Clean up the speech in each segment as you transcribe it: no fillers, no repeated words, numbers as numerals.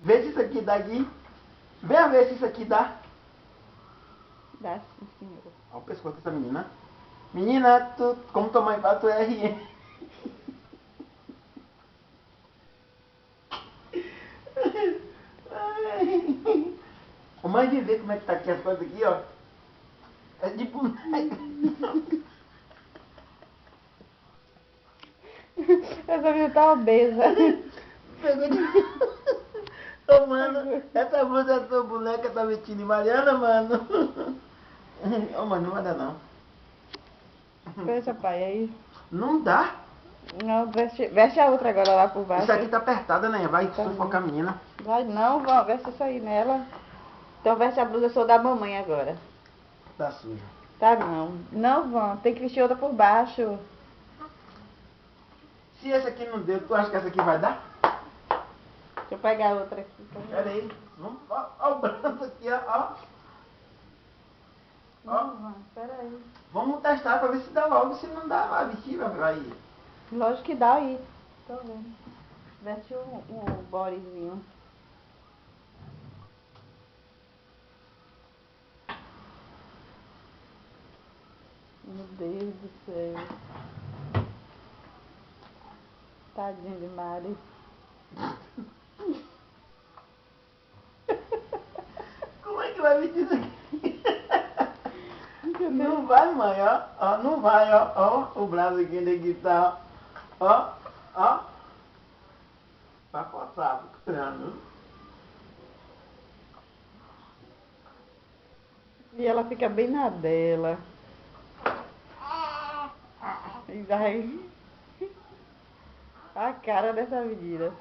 Vê se isso aqui dá aqui. Venha ver se isso aqui dá. Dá sim, senhor. Olha o pescoço dessa menina. Menina, tu, como tua mãe fala, tu é RN. Ô mãe, de ver como é que tá aqui as coisas aqui, ó. É de boneca. Essa menina tá obesa. Pegou de mim. Ô mano, essa blusa é tua boneca, tá vestindo de Mariana, mano. Ô mano, não vai dar não. Fecha, pai, aí. Não dá. Não, veste a outra agora lá por baixo. Isso aqui tá apertada, né? Vai Tá sufocar a bom. menina. Vai não, vó, veste isso aí nela. Então veste a blusa só da mamãe agora. Tá sujo. Tá não. Não, vó, tem que vestir outra por baixo. Se essa aqui não deu, tu acha que essa aqui vai dar? Deixa eu pegar outra aqui. Pera aí. Vamos, ó o braço aqui, ó. Não, vó, pera aí. Vamos testar pra ver se dá logo. Se não dá, vai vestir, vai. Lógico que dá aí. Tô vendo. Veste o bodyzinho. Meu Deus do céu. Tadinha de Mari. Como é que vai vestir isso aqui? Não vai, mãe, ó. Não vai, ó. O braço aqui onde que tá, ó. Vai coçar, procurando. E ela fica bem na dela. E vai. A cara dessa menina.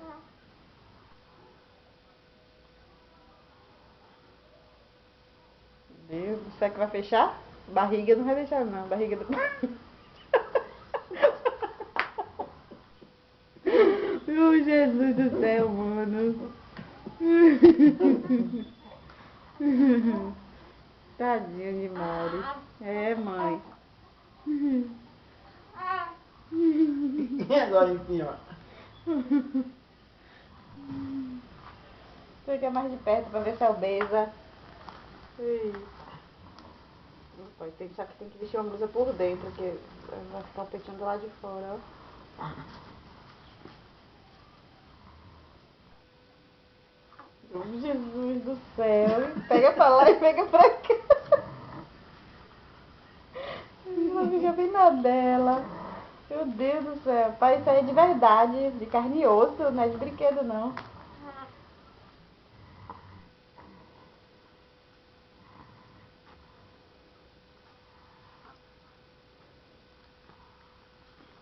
Deus, será que vai fechar? Barriga não vai deixar não, barriga do... Meu Jesus do céu, mano. Tadinha de Mari. É, mãe. E agora em cima? Fica mais de perto pra ver se é obesa. Pai, só que tem que vestir uma blusa por dentro, porque vai ficar o peitinho do lado de fora, ó. Jesus do céu. Pega pra lá e pega pra cá. Ela fica bem na dela. Meu Deus do céu. Pai, isso aí é de verdade. De carne e osso, não é de brinquedo, não.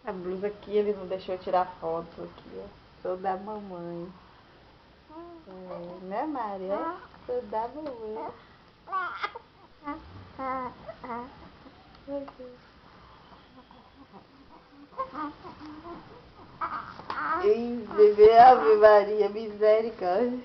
A blusa aqui, ele não deixou eu tirar foto aqui, ó. Sou da mamãe. É, né, Maria? Sou da mamãe. Ei, bebê, Ave Maria, misericórdia.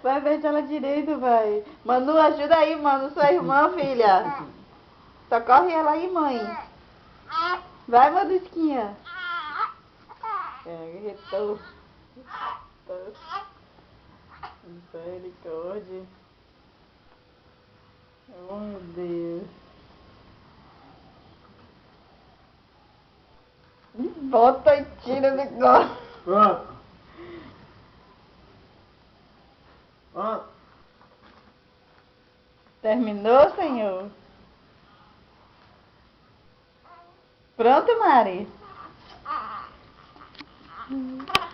Vai ver ela direito, vai. Manu, ajuda aí, mano. Sua irmã, filha. Socorre ela aí, mãe. Vai, Manusquinha. É, retou. Misericórdia. Oh, meu Deus. Bota e tira o negócio. Pronto. Pronto. Terminou, senhor? Pronto, Mari?